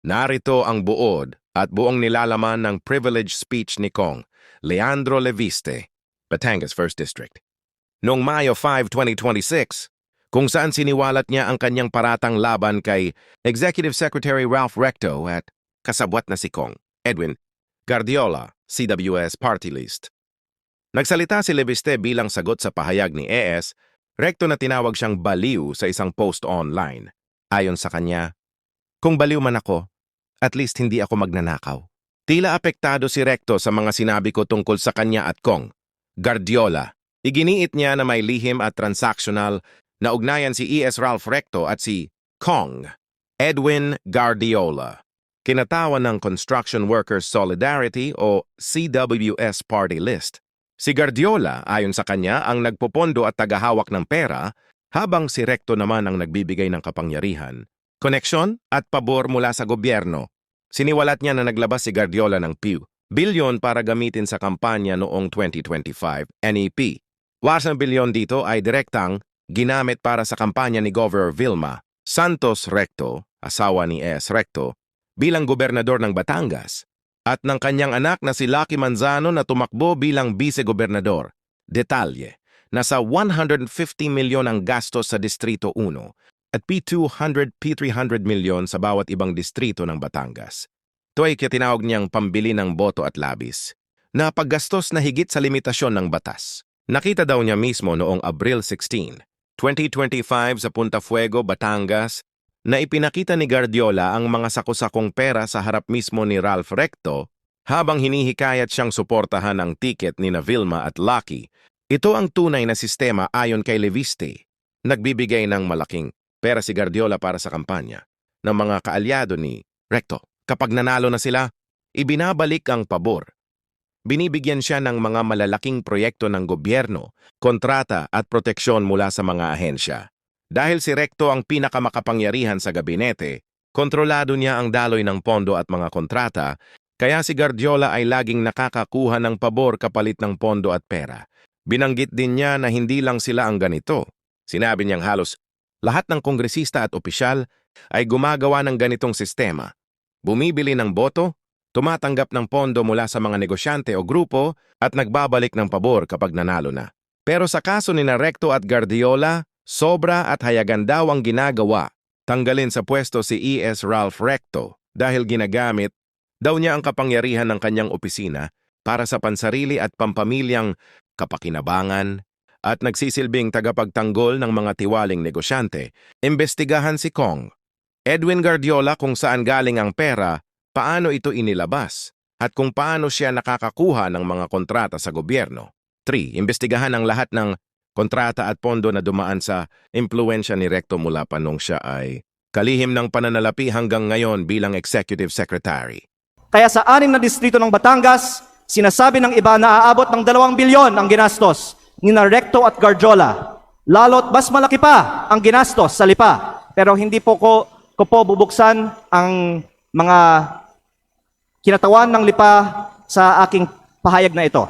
Narito ang buod at buong nilalaman ng privilege speech ni Kong Leandro Leviste, Batangas 1st District. Noong Mayo 5, 2026, kung saan siniwalat niya ang kanyang paratang laban kay Executive Secretary Ralph Recto at kasabwat na si Kong Edwin Guardiola, CWS Party List. Nagsalita si Leviste bilang sagot sa pahayag ni ES, Recto na tinawag siyang baliw sa isang post online. Ayon sa kanya, kung baliw man ako, at least hindi ako magnanakaw. Tila apektado si Recto sa mga sinabi ko tungkol sa kanya at Kong Guardiola. Iginiit niya na may lihim at transactional na ugnayan si ES Ralph Recto at si Kong Edwin Guardiola. Kinatawan ng Construction Workers Solidarity o CWS Party List. Si Guardiola, ayon sa kanya, ang nagpopondo at tagahawak ng pera, habang si Recto naman ang nagbibigay ng kapangyarihan, koneksyon at pabor mula sa gobyerno. Siniwalat niya na naglabas si Guardiola ng bilyon para gamitin sa kampanya noong 2025 NEP. Waras ng bilyon dito ay direktang ginamit para sa kampanya ni Governor Vilma Santos Recto, asawa ni ES Recto, bilang gobernador ng Batangas, at ng kanyang anak na si Lucky Manzano na tumakbo bilang vice-gobernador. Detalye, nasa 150 milyon ang gastos sa Distrito 1 at P200, P300 milyon sa bawat ibang distrito ng Batangas. Ito ay tinawag niyang pambili ng boto at labis, na paggastos na higit sa limitasyon ng batas. Nakita daw niya mismo noong Abril 16, 2025 sa Punta Fuego, Batangas, na ipinakita ni Guardiola ang mga sakusakong pera sa harap mismo ni Ralph Recto habang hinihikayat siyang suportahan ang tiket ni Vilma at Lucky. Ito ang tunay na sistema ayon kay Leviste. Nagbibigay ng malaking pera si Guardiola para sa kampanya ng mga kaalyado ni Recto. Kapag nanalo na sila, ibinabalik ang pabor. Binibigyan siya ng mga malalaking proyekto ng gobyerno, kontrata at proteksyon mula sa mga ahensya. Dahil si Recto ang pinakamakapangyarihan sa gabinete, kontrolado niya ang daloy ng pondo at mga kontrata, kaya si Guardiola ay laging nakakakuha ng pabor kapalit ng pondo at pera. Binanggit din niya na hindi lang sila ang ganito. Sinabi niyang halos lahat ng kongresista at opisyal ay gumagawa ng ganitong sistema. Bumibili ng boto, tumatanggap ng pondo mula sa mga negosyante o grupo at nagbabalik ng pabor kapag nanalo na. Pero sa kaso ni Recto at Guardiola, sobra at hayagan daw ang ginagawa. Tanggalin sa pwesto si ES Ralph Recto dahil ginagamit daw niya ang kapangyarihan ng kanyang opisina para sa pansarili at pampamilyang kapakinabangan at nagsisilbing tagapagtanggol ng mga tiwaling negosyante. Imbestigahan si Kong Edwin Guardiola kung saan galing ang pera, paano ito inilabas, at kung paano siya nakakakuha ng mga kontrata sa gobyerno. 3. Imbestigahan ang lahat ng kontrata at pondo na dumaan sa impluensya ni Recto mula pa nung siya ay kalihim ng pananalapi hanggang ngayon bilang Executive Secretary. Kaya sa 6 na distrito ng Batangas, sinasabi ng iba na aabot ng 2 bilyon ang ginastos ni Recto at Guardiola. Lalo't mas malaki pa ang ginastos sa lipa. Pero hindi po ko bubuksan ang mga kinatawan ng lipa sa aking pahayag na ito.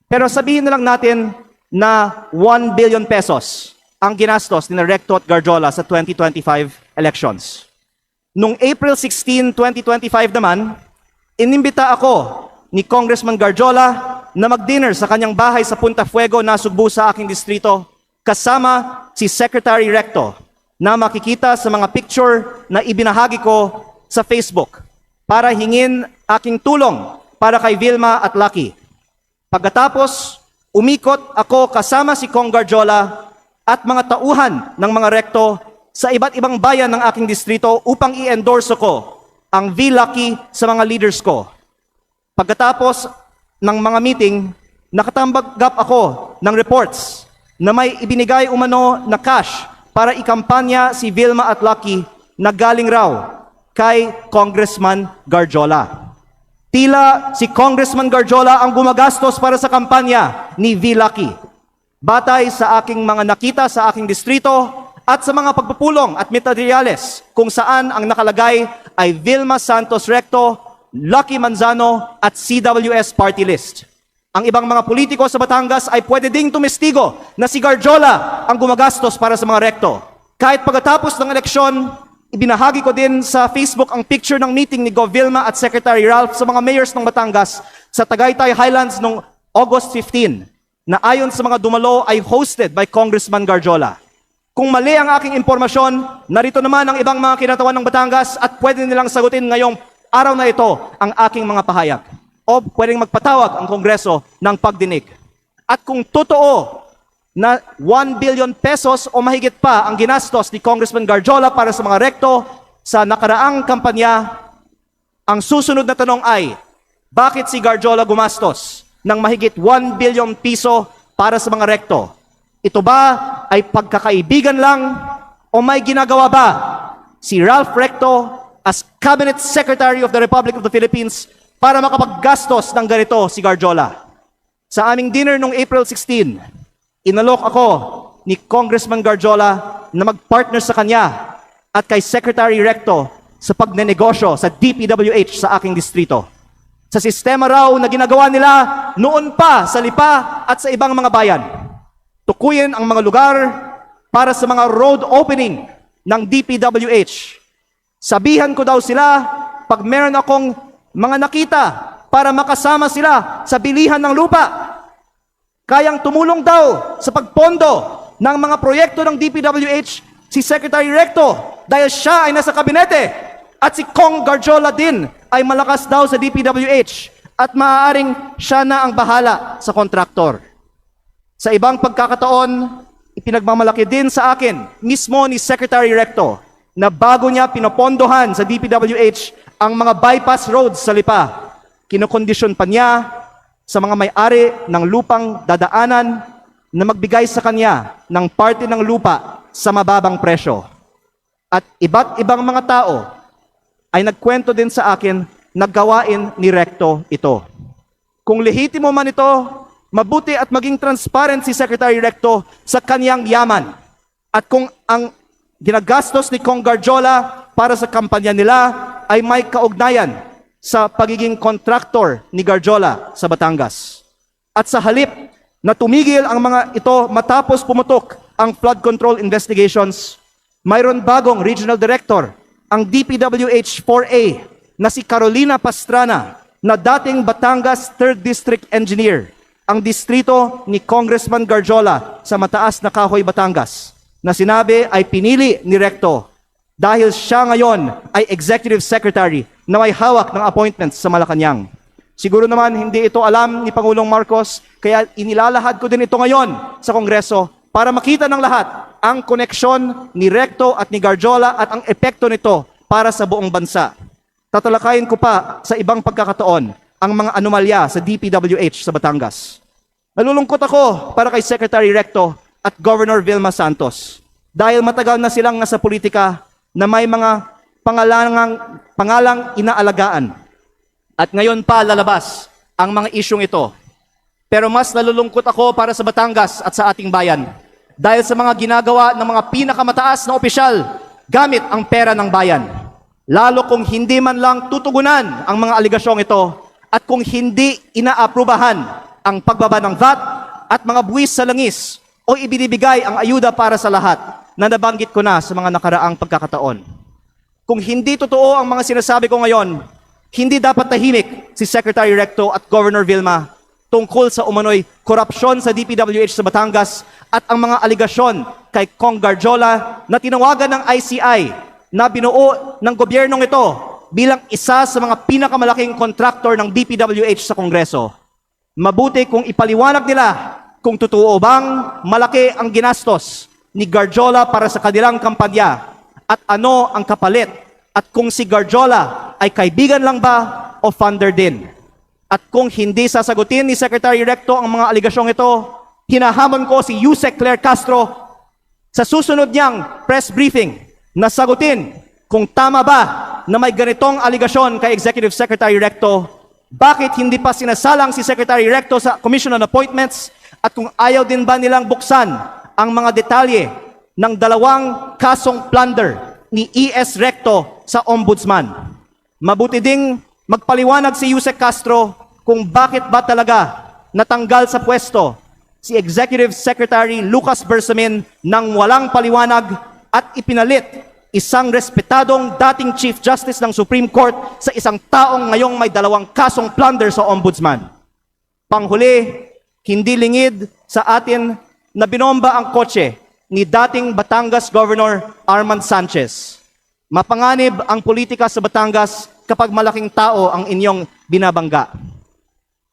Pero sabihin na lang natin na 1 billion pesos ang ginastos ni Recto at Guardiola sa 2025 elections. Noong April 16, 2025 naman, inimbita ako ni Congressman Guardiola na mag-dinner sa kanyang bahay sa Punta Fuego na Sugbo sa aking distrito kasama si Secretary Recto na makikita sa mga picture na ibinahagi ko sa Facebook para hingin aking tulong para kay Vilma at Lucky. Pagkatapos, umikot ako kasama si Kong Guardiola at mga tauhan ng mga Recto sa iba't ibang bayan ng aking distrito upang i-endorse ko ang V-Lucky sa mga leaders ko. Pagkatapos ng mga meeting, nakatanggap ako ng reports na may ibinigay umano na cash para ikampanya si Vilma at Lucky na galing raw kay Congressman Guardiola. Tila si Congressman Guardiola ang gumagastos para sa kampanya ni V-Lucky. Batay sa aking mga nakita sa aking distrito at sa mga pagpupulong at materyales kung saan ang nakalagay ay Vilma Santos Recto, Lucky Manzano at CWS Party List. Ang ibang mga politiko sa Batangas ay pwede ding tumestigo na si Guardiola ang gumagastos para sa mga Recto. Kahit pagkatapos ng eleksyon, Ibinahagi ko din sa Facebook ang picture ng meeting ni Gov. Vilma at Secretary Ralph sa mga mayors ng Batangas sa Tagaytay Highlands noong August 15 na ayon sa mga dumalo ay hosted by Congressman Garjola. Kung mali ang aking impormasyon, narito naman ang ibang mga kinatawan ng Batangas at pwede nilang sagutin ngayong araw na ito ang aking mga pahayag. O pwedeng magpatawag ang Kongreso ng pagdinig. At kung totoo na 1 billion pesos o mahigit pa ang ginastos ni Congressman Garjola para sa mga rekto sa nakaraang kampanya, ang susunod na tanong ay, bakit si Garjola gumastos ng mahigit 1 billion piso para sa mga rekto? Ito ba ay pagkakaibigan lang o may ginagawa ba si Ralph Recto as Cabinet Secretary of the Republic of the Philippines para makapaggastos ng ganito si Garjola? Sa aming dinner noong April 16, inalok ako ni Congressman Garjola na magpartner sa kanya at kay Secretary Recto sa pagnenegosyo sa DPWH sa aking distrito. Sa sistema raw na ginagawa nila noon pa sa Lipa at sa ibang mga bayan. Tukuyin ang mga lugar para sa mga road opening ng DPWH. Sabihan ko daw sila pag meron akong mga nakita para makasama sila sa bilihan ng lupa. Kayang tumulong daw sa pagpondo ng mga proyekto ng DPWH si Secretary Recto dahil siya ay nasa kabinete at si Cong Garjola din ay malakas daw sa DPWH at maaaring siya na ang bahala sa kontraktor. Sa ibang pagkakataon, ipinagmamalaki din sa akin mismo ni Secretary Recto na bago niya pinopondohan sa DPWH ang mga bypass roads sa Lipa, kinokondisyon pa niya sa mga may-ari ng lupang dadaanan na magbigay sa kanya ng parte ng lupa sa mababang presyo. At iba't ibang mga tao ay nagkwento din sa akin na gawain ni Recto ito. Kung lehitimo man ito, mabuti at maging transparent si Secretary Recto sa kanyang yaman. At kung ang ginagastos ni Cong Garjola para sa kampanya nila ay may kaugnayan sa pagiging kontraktor ni Garjola sa Batangas. At sa halip na tumigil ang mga ito matapos pumutok ang flood control investigations, mayroon bagong regional director, ang DPWH 4A na si Carolina Pastrana na dating Batangas 3rd District Engineer, ang distrito ni Congressman Garjola sa Mataas na Kahoy, Batangas, na sinabi ay pinili ni Recto dahil siya ngayon ay Executive Secretary na may hawak ng appointments sa Malacanang. Siguro naman hindi ito alam ni Pangulong Marcos, kaya inilalahad ko din ito ngayon sa Kongreso para makita ng lahat ang koneksyon ni Recto at ni Garjola at ang epekto nito para sa buong bansa. Tatalakayin ko pa sa ibang pagkakataon ang mga anomalya sa DPWH sa Batangas. Nalulungkot ako para kay Secretary Recto at Governor Vilma Santos dahil matagal na silang nasa politika na may mga pangalang inaalagaan. At ngayon pa lalabas ang mga isyong ito. Pero mas nalulungkot ako para sa Batangas at sa ating bayan dahil sa mga ginagawa ng mga pinakamataas na opisyal gamit ang pera ng bayan. Lalo kung hindi man lang tutugunan ang mga aligasyong ito at kung hindi inaaprubahan ang pagbaba ng VAT at mga buwis sa langis o ibinibigay ang ayuda para sa lahat na nabanggit ko na sa mga nakaraang pagkakataon. Kung hindi totoo ang mga sinasabi ko ngayon, hindi dapat tahimik si Secretary Recto at Governor Vilma tungkol sa umano'y korupsyon sa DPWH sa Batangas at ang mga aligasyon kay Cong Garjola na tinawagan ng ICI na binuo ng gobyernong ito bilang isa sa mga pinakamalaking kontraktor ng DPWH sa Kongreso. Mabuti kung ipaliwanag nila kung totoo bang malaki ang ginastos ni Garjola para sa kanilang kampanya at ano ang kapalit at kung si Garjola ay kaibigan lang ba o funder din. At kung hindi sasagutin ni Secretary Recto ang mga aligasyong ito, hinahamon ko si Yusek Claire Castro sa susunod niyang press briefing na sagutin kung tama ba na may ganitong aligasyon kay Executive Secretary Recto, bakit hindi pa sinasalang si Secretary Recto sa Commission on Appointments at kung ayaw din ba nilang buksan ang mga detalye ng dalawang kasong plunder ni E.S. Recto sa Ombudsman. Mabuti ding magpaliwanag si Yusek Castro kung bakit ba talaga natanggal sa pwesto si Executive Secretary Lucas Bersamin nang walang paliwanag at ipinalit isang respetadong dating Chief Justice ng Supreme Court sa isang taong ngayong may 2 kasong plunder sa Ombudsman. Panghuli, hindi lingid sa atin na binomba ang kotse ni dating Batangas Governor Armand Sanchez. Mapanganib ang politika sa Batangas kapag malaking tao ang inyong binabangga.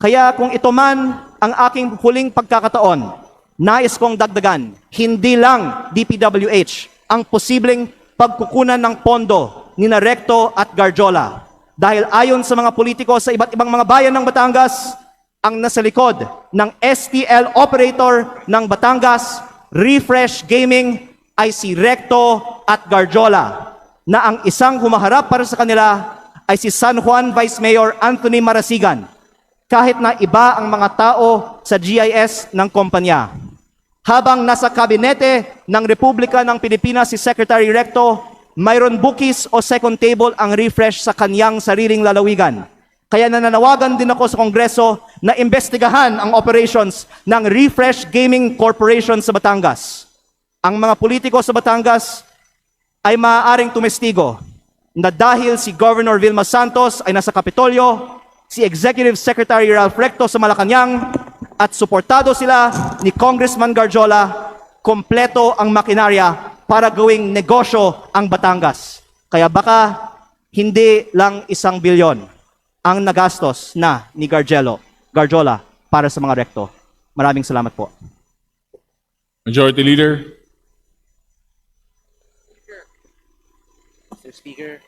Kaya kung ito man ang aking huling pagkakataon, nais kong dagdagan, hindi lang DPWH ang posibleng pagkukunan ng pondo ni Recto at Garjola. Dahil ayon sa mga politiko sa iba't ibang mga bayan ng Batangas, ang nasa likod ng STL operator ng Batangas, Refresh Gaming, ay si Recto at Garjola, na ang isang humaharap para sa kanila ay si San Juan Vice Mayor Anthony Marasigan, kahit na iba ang mga tao sa GIS ng kumpanya. Habang nasa kabinete ng Republika ng Pilipinas si Secretary Recto, mayroon bookies o second table ang Refresh sa kanyang sariling lalawigan. Kaya nananawagan din ako sa Kongreso na imbestigahan ang operations ng Refresh Gaming Corporation sa Batangas. Ang mga politiko sa Batangas ay maaaring tumestigo na dahil si Governor Vilma Santos ay nasa Kapitolyo, si Executive Secretary Ralph Recto sa Malacanang, at suportado sila ni Congressman Garjola, kompleto ang makinarya para gawing negosyo ang Batangas. Kaya baka hindi lang 1 bilyon ang nagastos na ni Garjola para sa mga Recto. Maraming salamat po. Majority Leader. Mr. Speaker.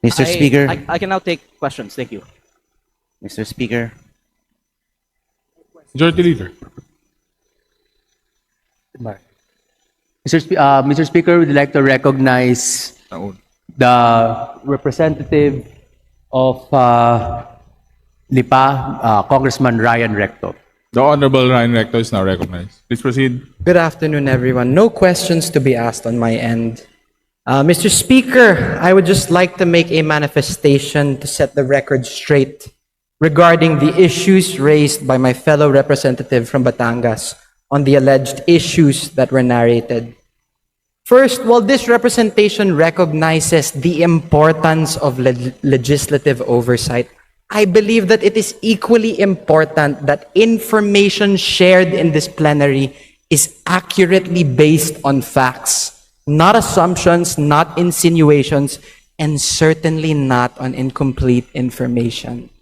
Mr. Speaker. I can now take questions. Thank you. Mr. Speaker. Majority Leader. Mr. Speaker, we'd like to recognize the representative of Lipa, Congressman Ryan Recto. The Honorable Ryan Recto is now recognized. Please proceed. Good afternoon, everyone. No questions to be asked on my end. Mr. Speaker, I would just like to make a manifestation to set the record straight regarding the issues raised by my fellow representative from Batangas on the alleged issues that were narrated. First, while this representation recognizes the importance of legislative oversight, I believe that it is equally important that information shared in this plenary is accurately based on facts, not assumptions, not insinuations, and certainly not on incomplete information.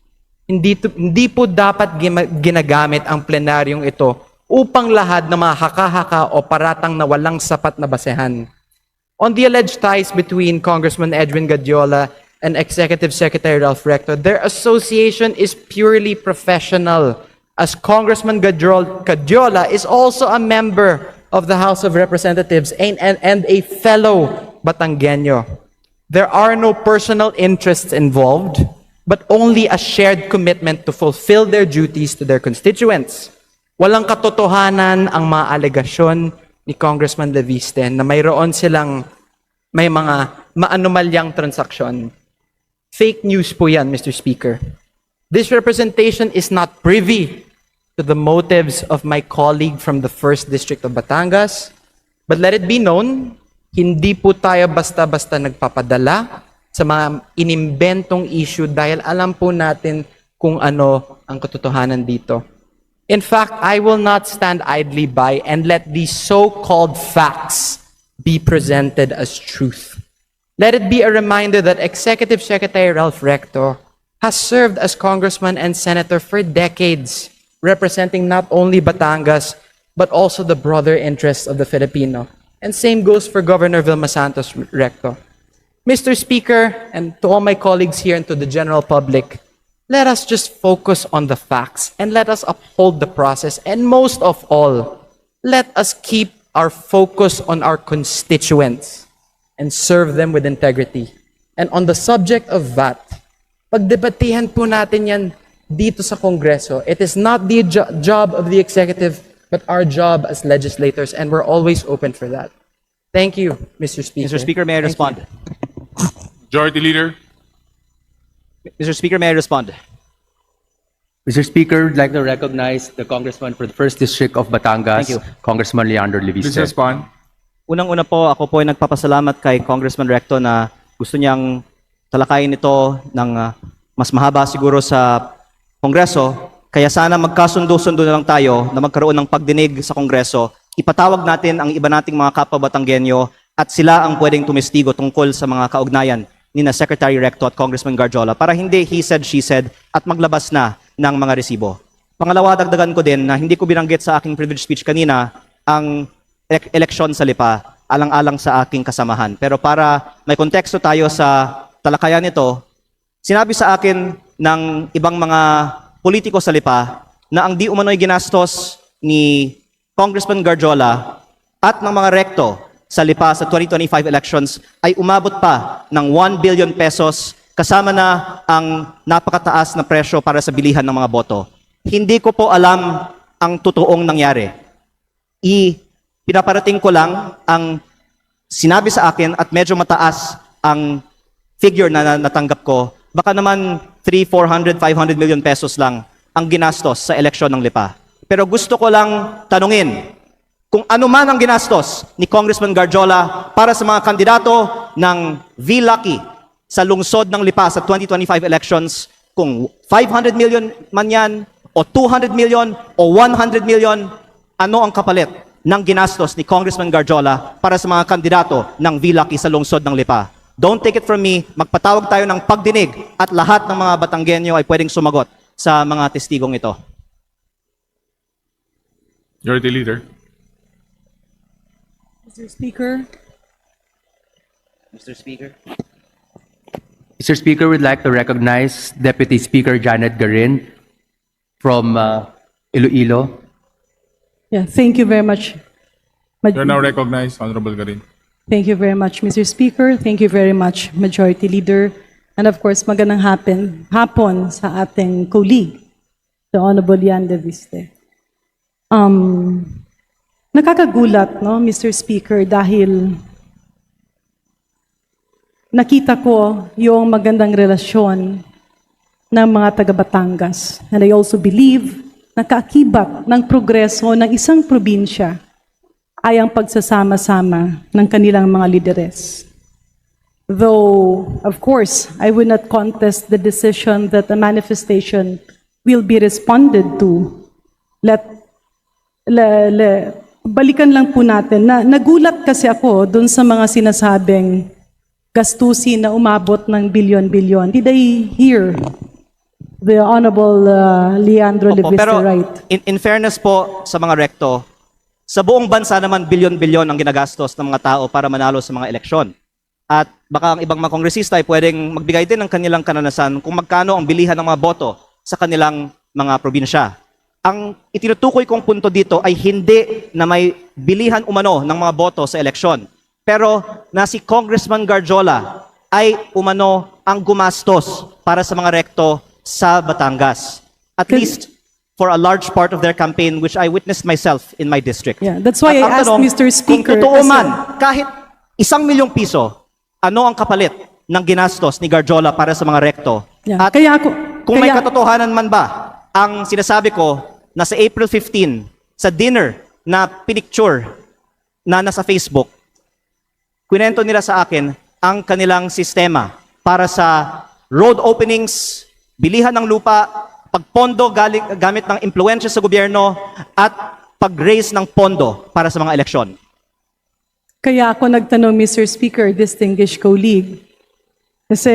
Hindi po dapat ginagamit ang plenaryong ito upang lahad na mga haka-haka o paratang na walang sapat na basehan. On the alleged ties between Congressman Edwin Gadiola and Executive Secretary Ralph Recto, their association is purely professional, as Congressman Gadiola is also a member of the House of Representatives and a fellow Batangueño. There are no personal interests involved, but only a shared commitment to fulfill their duties to their constituents. Walang katotohanan ang mga alegasyon ni Congressman Leviste na mayroon silang may mga maanomalyang transaksyon. Fake news po yan, Mr. Speaker. This representation is not privy to the motives of my colleague from the 1st District of Batangas, but let it be known, hindi po tayo basta-basta nagpapadala sa mga inimbentong issue dahil alam po natin kung ano ang katotohanan dito. In fact, I will not stand idly by and let these so-called facts be presented as truth. Let it be a reminder that Executive Secretary Ralph Recto has served as congressman and senator for decades, representing not only Batangas, but also the broader interests of the Filipino. And same goes for Governor Vilma Santos Recto. Mr. Speaker, and to all my colleagues here and to the general public, let us just focus on the facts and let us uphold the process. And most of all, let us keep our focus on our constituents and serve them with integrity. And on the subject of VAT, pagdebatihan po natin yan dito sa Kongreso. It is not the job of the executive, but our job as legislators, and we're always open for that. Thank you, Mr. Speaker. Mr. Speaker, may I respond? Majority Leader. Mr. Speaker, may I respond? Mr. Speaker, I'd like to recognize the congressman for the 1st District of Batangas, Thank you. Congressman Leandro Leviste. Please respond. Unang-una po, ako po ay nagpapasalamat kay Congressman Recto na gusto niyang talakayin ito ng mas mahaba siguro sa Kongreso. Kaya sana magkasundo-sundo na lang tayo na magkaroon ng pagdinig sa Kongreso. Ipatawag natin ang iba nating mga kapwa Batanggenyo at sila ang pwedeng tumestigo tungkol sa mga kaugnayan ni na Secretary Recto at Congressman Garjola para hindi he said, she said at maglabas na ng mga resibo. Pangalawa, dagdagan ko din na hindi ko binanggit sa aking privilege speech kanina ang eleksyon sa Lipa, alang-alang sa aking kasamahan. Pero para may konteksto tayo sa talakayan nito, sinabi sa akin ng ibang mga politiko sa Lipa na ang di umano'y ginastos ni Congressman Garjola at ng mga Recto sa Lipa sa 2025 elections ay umabot pa ng 1 billion pesos kasama na ang napakataas na presyo para sa bilihan ng mga boto. Hindi ko po alam ang totoong nangyari. Pinaparating ko lang ang sinabi sa akin at medyo mataas ang figure na natanggap ko. Baka naman 300, 400, 500 million pesos lang ang ginastos sa eleksyon ng Lipa. Pero gusto ko lang tanungin kung ano man ang ginastos ni Congressman Garjola para sa mga kandidato ng V-Lucky sa lungsod ng Lipa sa 2025 elections, kung 500 million man yan, o 200 million, o 100 million, ano ang kapalit ng ginastos ni Congressman Garjola para sa mga kandidato ng V-Lucky sa lungsod ng Lipa? Don't take it from me, magpatawag tayo ng pagdinig at lahat ng mga Batanggenyo ay pwedeng sumagot sa mga testigong ito. Majority Leader. Mr. Speaker, Mr. Speaker. Mr. Speaker, we'd like to recognize Deputy Speaker Janet Garin from Iloilo. yeah, thank you very much. You're now recognized, Honorable Garin. Thank you very much, Mr. Speaker. Thank you very much, Majority Leader. And of course, magandang hapon sa ating colleague, the Honorable Yan De Viste. Nakakagulat, no, Mr. Speaker, dahil nakita ko yung magandang relasyon ng mga taga-Batangas. And I also believe na kaakibat ng progreso ng isang probinsya ay ang pagsasama-sama ng kanilang mga lideres. Though, of course, I will not contest the decision that the manifestation will be responded to. Balikan lang po natin na nagulat kasi ako dun sa mga sinasabing gastusin na umabot ng bilyon-bilyon. Did I hear the Honorable Leandro Opo, Leviste pero right? in fairness po sa mga Recto, sa buong bansa naman bilyon-bilyon ang ginagastos ng mga tao para manalo sa mga eleksyon. At baka ang ibang mga kongresista ay pwedeng magbigay din ng kanilang kananasan kung magkano ang bilihan ng mga boto sa kanilang mga probinsya. Ang itinutukoy kong punto dito ay hindi na may bilihan umano ng mga boto sa eleksyon. Pero na si Congressman Garjola ay umano ang gumastos para sa mga Recto sa Batangas. At least for a large part of their campaign, which I witnessed myself in my district. Yeah, that's why At I ang asked tanong, Mr. Speaker. kung totoo kasi- man, kahit 1 milyong piso, ano ang kapalit ng ginastos ni Garjola para sa mga Recto? Yeah, At kaya ako, kung may kaya- katotohanan man ba ang sinasabi ko na sa April 15, sa dinner na pinicture na nasa Facebook, kwento nila sa akin ang kanilang sistema para sa road openings, bilihan ng lupa, pagpondo gamit ng impluensya sa gobyerno, at pag-raise ng pondo para sa mga eleksyon. Kaya ako nagtanong, Mr. Speaker, distinguished colleague, kasi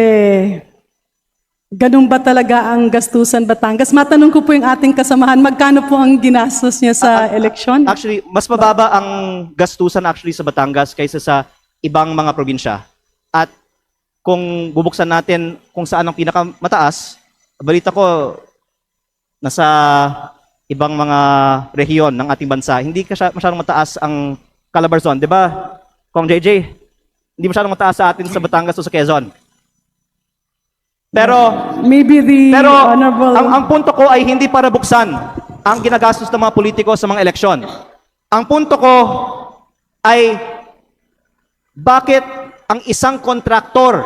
ganun ba talaga ang gastusan Batangas? Matanong ko po yung ating kasamahan, magkano po ang ginastos niya sa eleksyon? Actually, mas mababa ang gastusan actually sa Batangas kaysa sa ibang mga probinsya. At kung bubuksan natin kung saan ang pinakamataas, balita ko nasa ibang mga rehiyon ng ating bansa, hindi masyadong mataas ang Calabarzon, di ba? Kong JJ, hindi masyadong mataas sa atin sa Batangas o sa Quezon. Pero Maybe the Pero Honorable... ang punto ko ay hindi para buksan ang ginagastos ng mga politiko sa mga eleksyon. Ang punto ko ay bakit ang isang kontraktor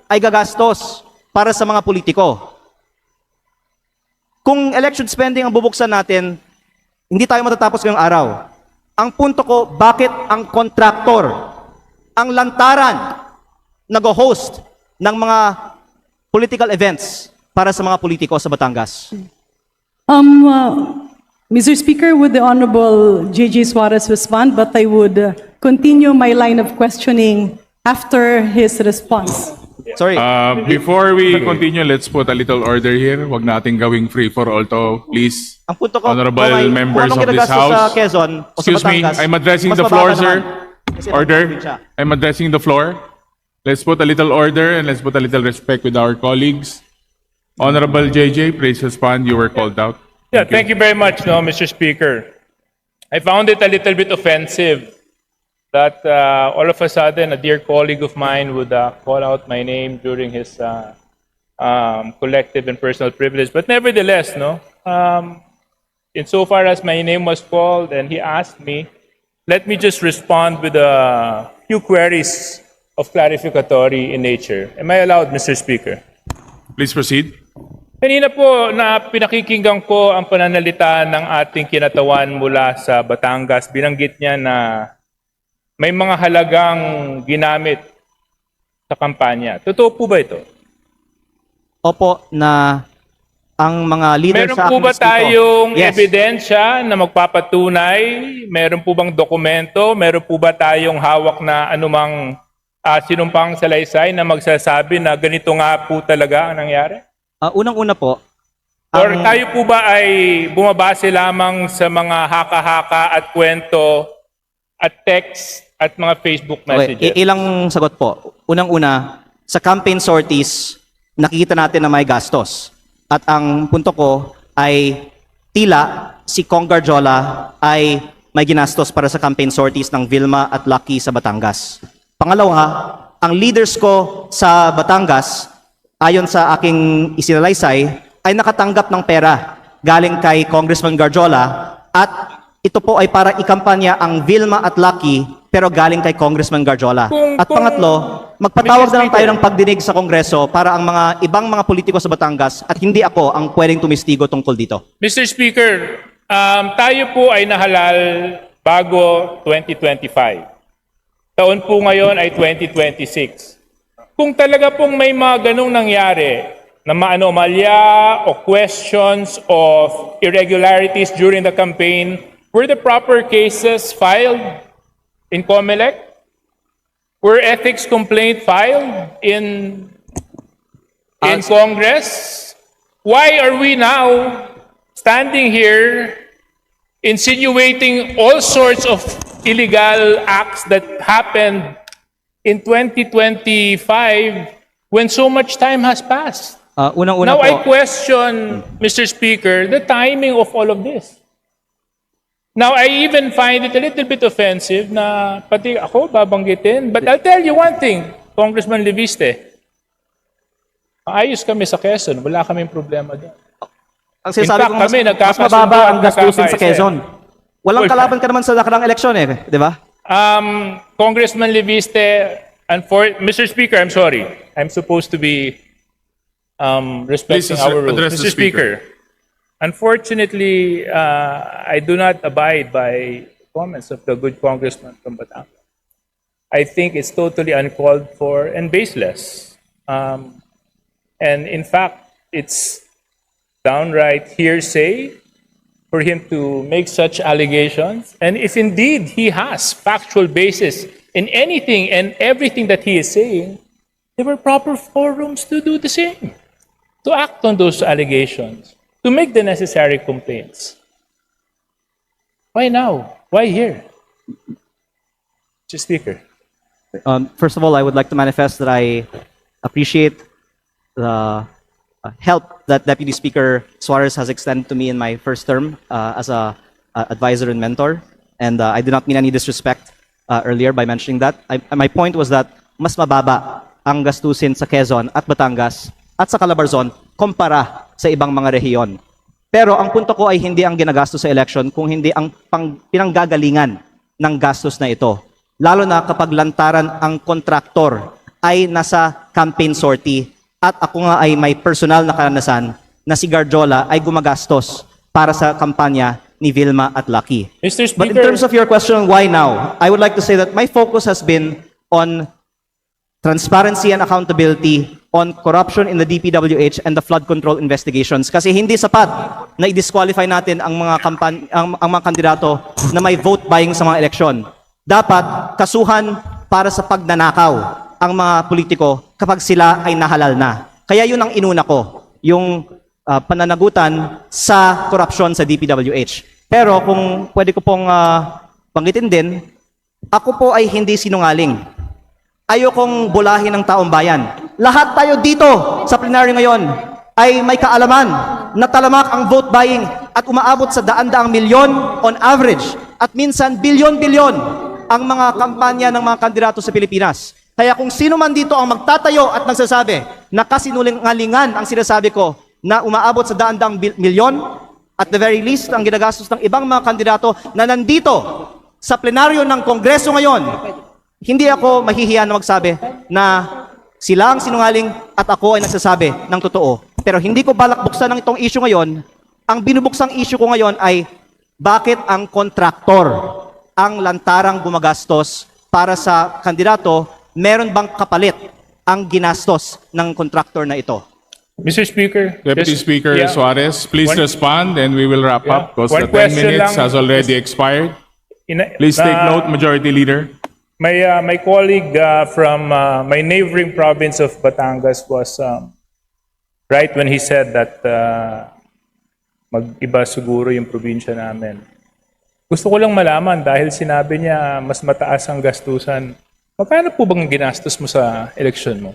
ay gagastos para sa mga politiko? Kung election spending ang bubuksan natin, hindi tayo matatapos ngayong araw. Ang punto ko, bakit ang kontraktor, ang lantaran, nag-host ng mga political events para sa mga politiko sa Batangas? Mr. Speaker, would the Honorable J.J. Suarez respond? But I would continue my line of questioning after his response. Sorry. Before we continue, let's put a little order here. Huwag nating gawing free for all to, please. Ang punto ko, Honorable kung may- members kung of anong this ginagastos sa House. Quezon o sa Excuse me, Batangas, I'm addressing mas the floor, mababa sir. naman. Kasi Order. probinsya. I'm addressing the floor. Let's put a little order and let's put a little respect with our colleagues. Honorable JJ, please respond. You were called out. Yeah, thank you very much, no, Mr. Speaker. I found it a little bit offensive that all of a sudden a dear colleague of mine would call out my name during his collective and personal privilege. But nevertheless, no, insofar as my name was called and he asked me, let me just respond with a few queries of clarificatory in nature. Am I allowed, Mr. Speaker? Please proceed. Kanina po na pinakikinggan ko ang pananalita ng ating kinatawan mula sa Batangas. Binanggit niya na may mga halagang ginamit sa kampanya. Totoo po ba ito? Opo, na ang mga leader Meron sa po aking ba distrito- tayong Yes. ebidensya na magpapatunay? Meron po bang dokumento? Meron po ba tayong hawak na anumang sinumpang salaysay na magsasabi na ganito nga po talaga ang nangyari? Unang-una po, Or tayo po ba ay bumabase lamang sa mga haka-haka at kwento at text at mga Facebook okay, messages? ilang sagot po. Unang-una, sa campaign sorties, nakikita natin na may gastos. At ang punto ko ay tila si Kong Garjola ay may ginastos para sa campaign sorties ng Vilma at Lucky sa Batangas. Pangalawa, ang leaders ko sa Batangas, ayon sa aking isinalaysay, ay nakatanggap ng pera galing kay Congressman Garjola at ito po ay para ikampanya ang Vilma at Lucky pero galing kay Congressman Garjola. At pangatlo, magpatawag na lang tayo ng pagdinig sa Kongreso para ang mga ibang mga politiko sa Batangas at hindi ako ang pwedeng tumistigo tungkol dito. Mr. Speaker, tayo po ay nahalal bago 2025. Taon po ngayon ay 2026. Kung talaga pong may mga ganong nangyari na maanomalya o questions of irregularities during the campaign, were the proper cases filed in COMELEC? Were ethics complaint filed in Congress? Why are we now standing here insinuating all sorts of illegal acts that happened in 2025 when so much time has passed? Unang-una Now po, I question, Mr. Speaker, the timing of all of this. Now, I even find it a little bit offensive na pati ako babanggitin. But I'll tell you one thing, Congressman Leviste. Ayos kami sa Quezon. Wala kaming problema doon. ang sinasabi in fact, ko mas, kami, mas nagkakasundo mababa at ang gastusin sa nagkakaisa. Quezon. Walang Well, kalaban ka naman sa nakarang eleksyon di ba? Congressman Leviste, Mr. Speaker, I'm sorry. I'm supposed to be respecting Please our rules. address the Mr. Speaker, unfortunately, I do not abide by comments of the good congressman from Batangas. I think it's totally uncalled for and baseless. And in fact, it's downright hearsay for him to make such allegations. And if indeed he has factual basis in anything and everything that he is saying, there were proper forums to do the same, to act on those allegations, to make the necessary complaints. Why now? Why here? Mr. Speaker. First of all, I would like to manifest that I appreciate the help that Deputy Speaker Suarez has extended to me in my first term as a advisor and mentor. And I do not mean any disrespect earlier by mentioning that. My point was that mas mababa ang gastusin sa Quezon at Batangas at sa Calabarzon kumpara sa ibang mga rehiyon. Pero ang punto ko ay hindi ang ginagastos sa election kung hindi ang pinanggagalingan ng gastos na ito. Lalo na kapag lantaran ang kontraktor ay nasa campaign sortie at ako nga ay may personal na karanasan na si Garjola ay gumagastos para sa kampanya ni Vilma at Lucky. Mr. But in Speaker- terms of your question, why now? I would like to say that my focus has been on transparency and accountability on corruption in the DPWH and the flood control investigations. Kasi hindi sapat na i-disqualify natin ang mga ang mga kandidato na may vote buying sa mga eleksyon. Dapat kasuhan para sa pagnanakaw ang mga politiko kapag sila ay nahalal na. Kaya yun ang inuna ko, yung pananagutan sa korupsyon sa DPWH. Pero kung pwede ko pong banggitin din, ako po ay hindi sinungaling. Ayokong bulahin ng taong bayan. Lahat tayo dito sa plenaryo ngayon ay may kaalaman na talamak ang vote buying at umaabot sa daan-daang milyon on average at minsan bilyon-bilyon ang mga kampanya ng mga kandidato sa Pilipinas. Kaya kung sino man dito ang magtatayo at nagsasabi na kasinungalingan ang sinasabi ko na umaabot sa daan-daang milyon, at the very least ang ginagastos ng ibang mga kandidato na nandito sa plenaryo ng Kongreso ngayon, hindi ako mahihiya na magsabi na sila ang sinungaling at ako ay nagsasabi ng totoo. Pero hindi ko balak buksan ng itong issue ngayon. Ang binubuksang issue ko ngayon ay bakit ang kontraktor ang lantarang gumagastos para sa kandidato, meron bang kapalit ang ginastos ng kontraktor na ito? Mr. Speaker. Deputy just- Speaker yeah. Suarez, please One- respond and we will wrap Yeah. up because One the 10 question minutes lang. has already expired. Please take na- note, Majority Leader. My colleague from my neighboring province of Batangas was right when he said that mag-iba siguro yung probinsya namin. Gusto ko lang malaman dahil sinabi niya mas mataas ang gastusan. Magkano po bang ginastos mo sa eleksyon mo?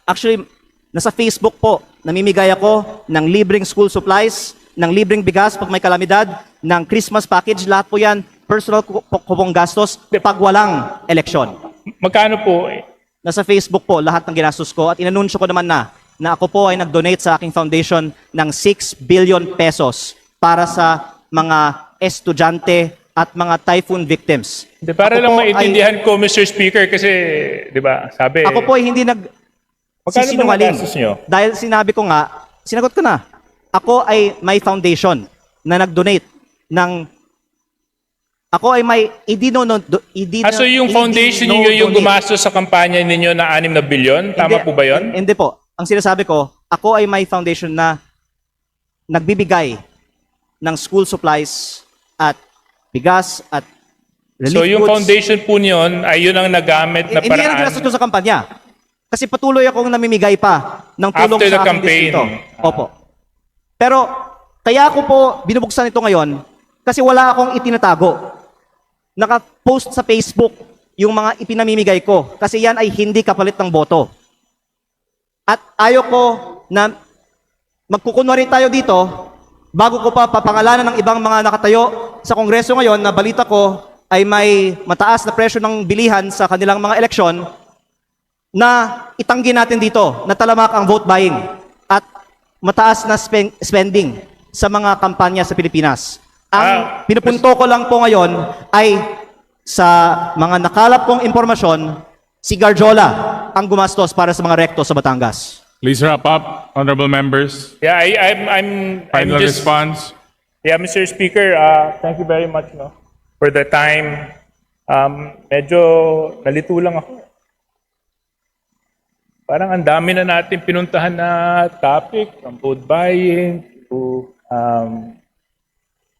Actually, nasa Facebook po, namimigay ako ng libreng school supplies, ng libreng bigas pag may kalamidad, ng Christmas package, lahat po yan, personal ko pong gastos pag walang eleksyon. Magkano po? Nasa Facebook po, lahat ng ginastos ko at inanunsyo ko naman na ako po ay nag-donate sa aking foundation ng 6 billion pesos para sa mga estudyante at mga typhoon victims. De, para Ako lang po maintindihan ko, Mr. Speaker, kasi, di ba, sabi... Ako po ay hindi Magkano ba sisinungaling. nagastos nyo? Dahil sinabi ko nga, sinagot ko na, ako ay may foundation na nag-donate ng ako ay may So yung foundation niyo yung gumastos sa kampanya ninyo na 6 na bilyon? Tama po ba yun? Hindi po. Ang sinasabi ko, ako ay may foundation na nagbibigay ng school supplies at bigas at relief So yung goods. foundation po niyon ay yun ang nagamit na Hindi yan paraan ginastos ko sa kampanya. Kasi patuloy akong namimigay pa ng tulong after the sa aking campaign. distrito. Opo. Pero kaya ako po binubuksan ito ngayon kasi wala akong itinatago. Naka-post sa Facebook yung mga ipinamimigay ko kasi yan ay hindi kapalit ng boto. At ayoko na magkukunwari tayo dito bago ko pa papangalanan ng ibang mga nakatayo sa Kongreso ngayon na balita ko ay may mataas na presyo ng bilihan sa kanilang mga eleksyon na itanggi natin dito na talamak ang vote buying at mataas na spending sa mga kampanya sa Pilipinas. Ang pinupunto ko lang po ngayon ay sa mga nakalap kong impormasyon, si Garjola ang gumastos para sa mga rekto sa Batangas. Please wrap up, honorable members. Yeah, I'm Final just... response. Yeah, Mr. Speaker, thank you very much for the time. Medyo nalito lang ako. Parang ang dami na natin pinuntahan na topic, from vote buying to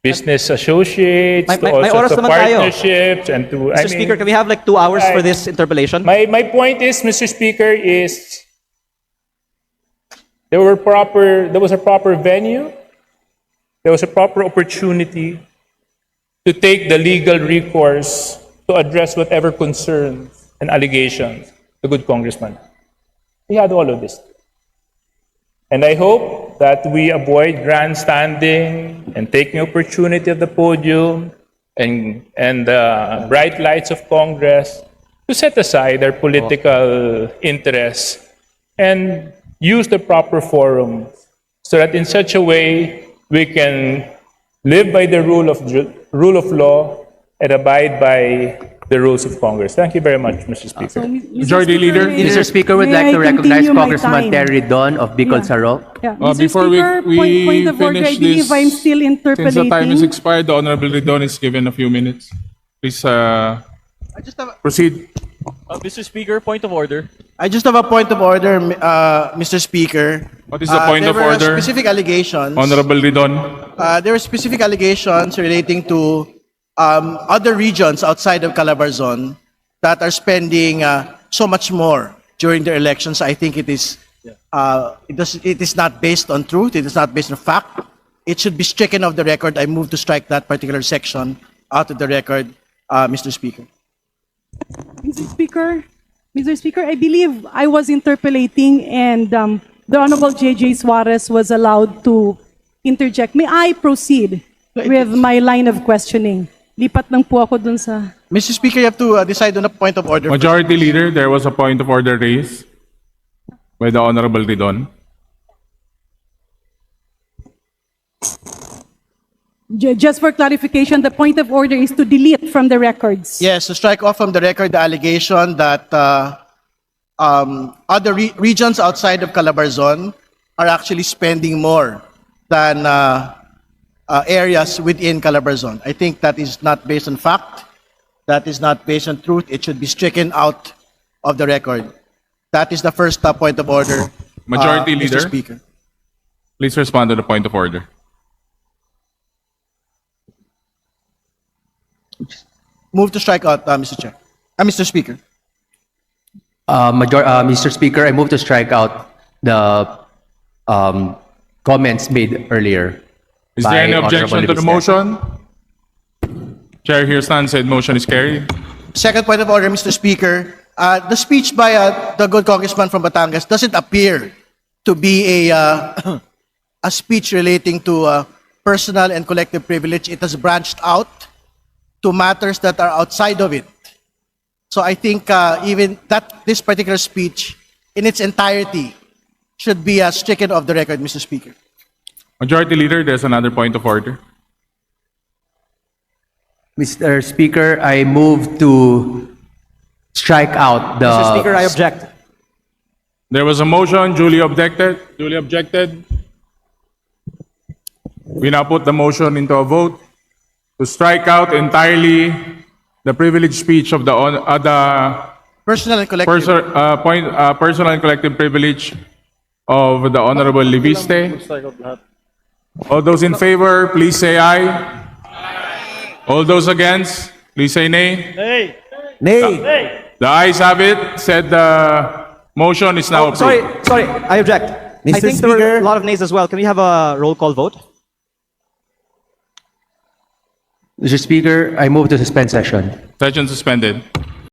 business associates, May- to may also oras to naman tayo. partnerships, and to... Mr. Speaker, can we have like 2 hours for Right. this interpellation? My point is, Mr. Speaker, is there was a proper venue, there was a proper opportunity to take the legal recourse to address whatever concerns and allegations the good congressman. He had all of this. And I hope that we avoid grandstanding and taking opportunity of the podium and the bright lights of Congress to set aside our political interests and use the proper forum so that in such a way we can live by the rule of law and abide by the rules of Congress. Thank you very much, Mr. Speaker. So, Majority Leader? Mr. Speaker, would may like to I recognize continue my Congressman time? Terry Don of Bicol Yeah. Sarok. Yeah. Mr. Before Speaker, we point of order, I finish believe this, I'm still since the time is interpolating. expired, the Honorable Ridon is given a few minutes. Please proceed. Mr. Speaker, point of order. I just have a point of order, Mr. Speaker. What is the point there of were order? Specific allegations. Honorable Ridon. There were specific allegations relating to other regions outside of Calabarzon that are spending so much more during their elections. I think it is not based on truth. It is not based on fact. It should be stricken off the record. I move to strike that particular section out of the record, Mr. Speaker. Mr. Speaker, I believe I was interpolating and the Honorable J.J. Suarez was allowed to interject. May I proceed with my line of questioning? Lipat lang po ako dun sa... Mr. Speaker, you have to decide on a point of order. Majority Leader, there was a point of order raised by the Honorable Ridon. Just for clarification, the point of order is to delete from the records. Yes, to strike off from the record the allegation that other regions outside of Calabarzon are actually spending more than areas within Calabarzon. I think that is not based on fact. That is not based on truth. It should be stricken out of the record. That is the first point of order. Majority Mr. Leader. Speaker. Please respond to the point of order. Move to strike out, Mr. Speaker. Mr. Speaker, I move to strike out the comments made earlier. Is there by any objection Honorable to the Levistel. motion? Chair hears none, said motion is carried. Second point of order, Mr. Speaker. The speech by the good congressman from Batangas doesn't appear to be a speech relating to personal and collective privilege. It has branched out to matters that are outside of it. So I think even this particular speech in its entirety should be stricken off the record, Mr. Speaker. Majority Leader, there's another point of order. Mr. Speaker, I move to strike out the... Mr. Speaker, I object. There was a motion, duly objected. Duly objected. We now put the motion into a vote to strike out entirely the privileged speech of the Personal and collective. personal and collective privilege of the Honorable Leviste. All those in favor, please say aye. All those against, please say nay. Nay. The ayes have it. Said the motion is now approved. Sorry, I object. I Mr. think there were Speaker. a lot of nays as well. Can we have a roll call vote? Mr. Speaker, I move to suspend session. Session suspended.